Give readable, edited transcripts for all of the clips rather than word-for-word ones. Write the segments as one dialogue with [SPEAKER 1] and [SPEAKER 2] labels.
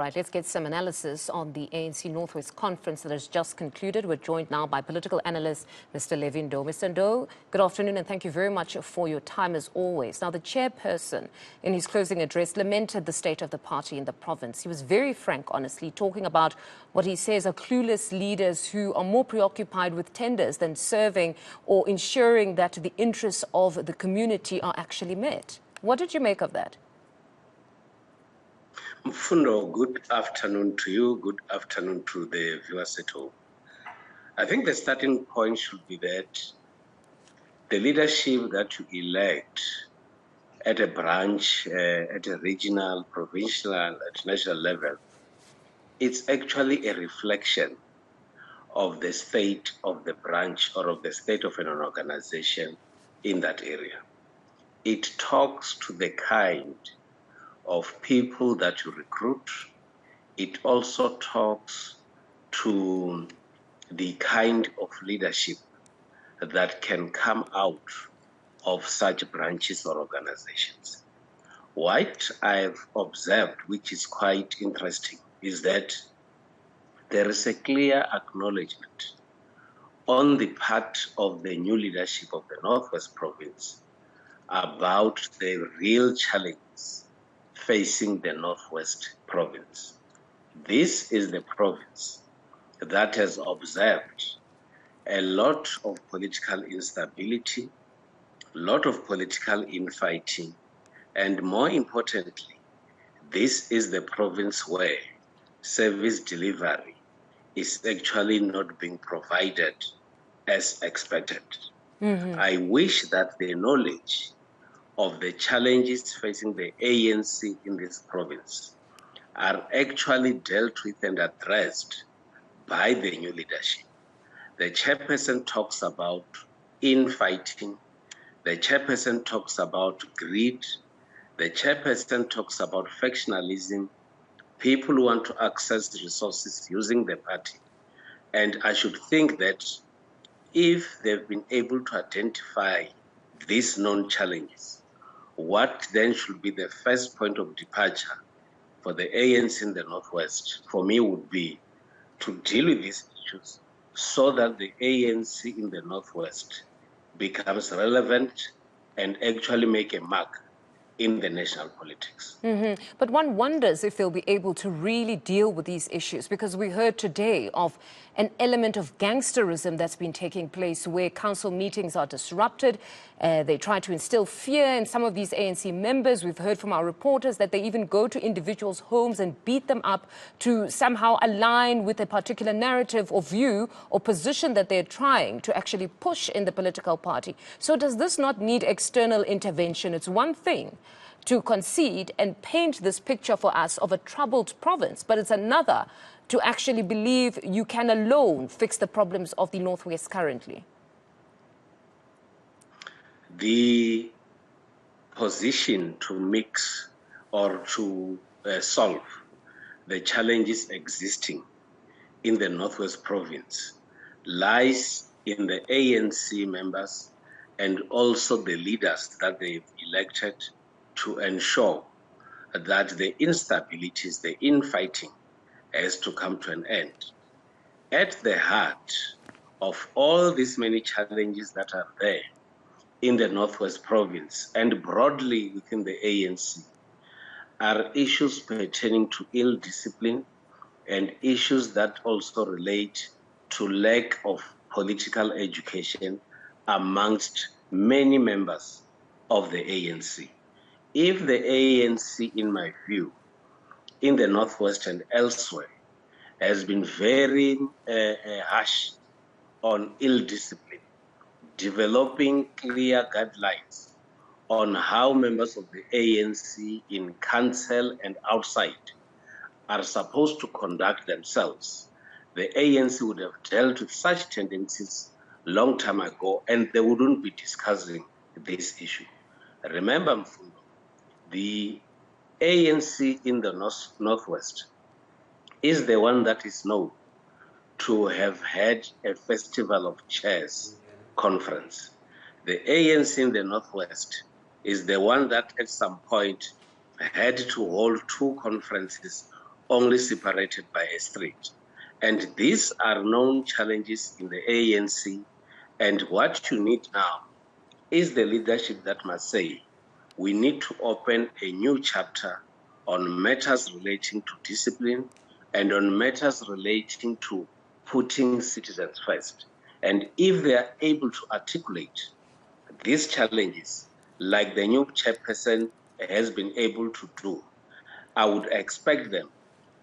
[SPEAKER 1] Right, let's get some analysis on the ANC North West conference that has just concluded. We're joined now by political analyst Mr. Levy Ndou. Mr. Ndou, good afternoon and thank you very much for your time as always. Now, the chairperson, in his closing address, lamented the state of the party in the province. He was very frank, honestly, talking about what he says are clueless leaders who are more preoccupied with tenders than serving or ensuring that the interests of the community are actually met. What did you make of that?
[SPEAKER 2] Mfundo, good afternoon to you. Good afternoon to the viewers at home. I think the starting point should be that the leadership that you elect at a branch, at a regional, provincial, and at national level, it's actually a reflection of the state of the branch or of the state of an organization in that area. It talks to the kind of people that you recruit. It also talks to the kind of leadership that can come out of such branches or organizations. What I've observed, which is quite interesting, is that there is a clear acknowledgement on the part of the new leadership of the Northwest Province about the real challenges facing the Northwest Province. This is the province that has observed a lot of political instability, a lot of political infighting, and more importantly, this is the province where service delivery is actually not being provided as expected. I wish that the knowledge of the challenges facing the ANC in this province are actually dealt with and addressed by the new leadership. The chairperson talks about infighting, the chairperson talks about greed, the chairperson talks about factionalism, people who want to access the resources using the party. And I should think that if they've been able to identify these known challenges, what then should be the first point of departure for the ANC in the Northwest, for me, would be to deal with these issues so that the ANC in the Northwest becomes relevant and actually make a mark in the national politics.
[SPEAKER 1] But one wonders if they'll be able to really deal with these issues, because we heard today of an element of gangsterism that's been taking place where council meetings are disrupted. They try to instill fear in some of these ANC members. We've heard from our reporters that they even go to individuals' homes and beat them up to somehow align with a particular narrative or view or position that they're trying to actually push in the political party. So does this not need external intervention? It's one thing to concede and paint this picture for us of a troubled province, but it's another to actually believe you can alone fix the problems of the Northwest currently.
[SPEAKER 2] The position to mix or to solve the challenges existing in the Northwest Province lies in the ANC members and also the leaders that they've elected to ensure that the instabilities, the infighting, has to come to an end. At the heart of all these many challenges that are there in the Northwest Province and broadly within the ANC are issues pertaining to ill discipline and issues that also relate to lack of political education amongst many members of the ANC. If the ANC, in my view, in the Northwest and elsewhere, has been very harsh on ill discipline, developing clear guidelines on how members of the ANC in council and outside are supposed to conduct themselves, the ANC would have dealt with such tendencies long time ago, and they wouldn't be discussing this issue. Remember, Mfundo, the ANC in the Northwest is the one that is known to have had a festival of chairs conference. The ANC in the Northwest is the one that at some point had to hold 2 conferences only separated by a street. And these are known challenges in the ANC. And what you need now is the leadership that must say, we need to open a new chapter on matters relating to discipline and on matters relating to putting citizens first. And if they are able to articulate these challenges, like the new chairperson has been able to do, I would expect them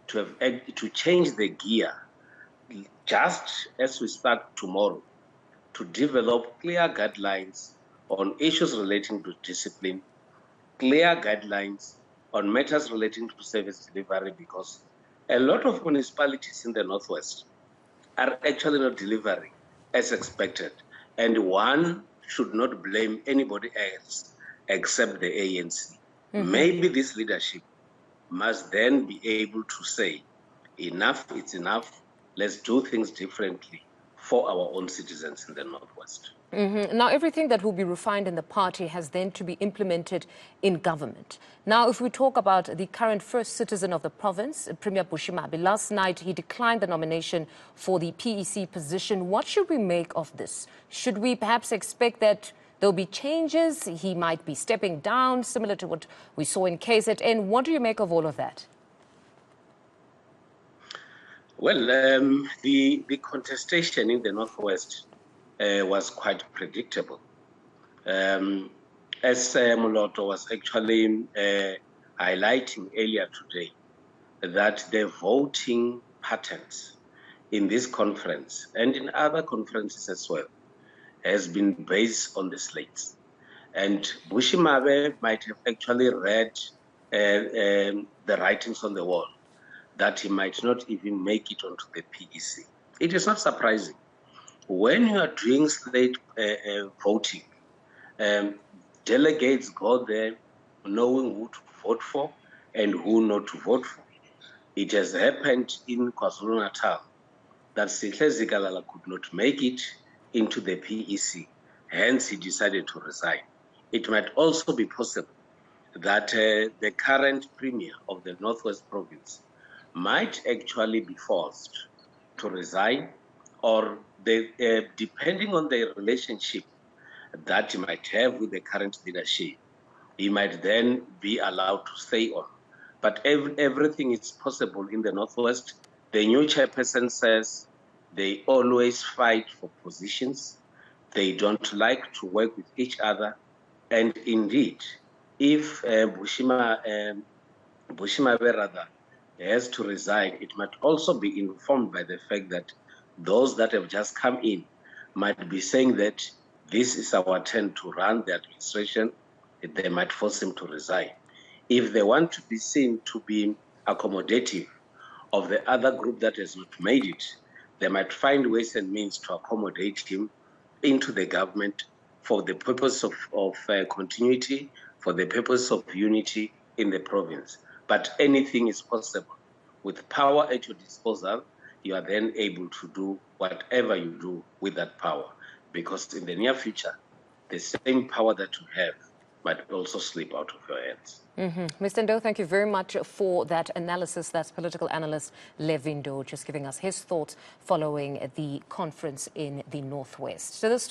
[SPEAKER 2] to change the gear just as we start tomorrow, to develop clear guidelines on issues relating to discipline, clear guidelines on matters relating to service delivery, because a lot of municipalities in the Northwest are actually not delivering as expected. And one should not blame anybody else except the ANC. Maybe this leadership must then be able to say, enough is enough, let's do things differently for our own citizens in the Northwest.
[SPEAKER 1] Now, everything that will be refined in the party has then to be implemented in government. Now, if we talk about the current first citizen of the province, Premier Bushimabe, last night he declined the nomination for the PEC position. What should we make of this? Should we perhaps expect that there'll be changes? He might be stepping down, similar to what we saw in KZN. What do you make of all of that?
[SPEAKER 2] Well, the contestation in the Northwest was quite predictable. As Moloto was actually highlighting earlier today, that the voting patterns in this conference and in other conferences as well has been based on the slates. And Bushimabe might have actually read the writings on the wall that he might not even make it onto the PEC. It is not surprising. When you are doing slate voting, delegates go there knowing who to vote for and who not to vote for. It has happened in KwaZulu-Natal that Sihle Zikalala could not make it into the PEC, hence he decided to resign. It might also be possible that the current premier of the Northwest province might actually be forced to resign, or depending on the relationship that he might have with the current leadership, he might then be allowed to stay on. But everything is possible in the Northwest. The new chairperson says they always fight for positions. They don't like to work with each other. And indeed, if Bushimabe has to resign, it might also be informed by the fact that those that have just come in might be saying that this is our turn to run the administration. They might force him to resign. If they want to be seen to be accommodative of the other group that has not made it, they might find ways and means to accommodate him into the government for the purpose of continuity, for the purpose of unity in the province. But anything is possible. With power at your disposal, you are then able to do whatever you do with that power. Because in the near future, the same power that you have might also slip out of your hands.
[SPEAKER 1] Mr. Ndou, thank you very much for that analysis. That's political analyst Levy Ndou just giving us his thoughts following the conference in the Northwest. So this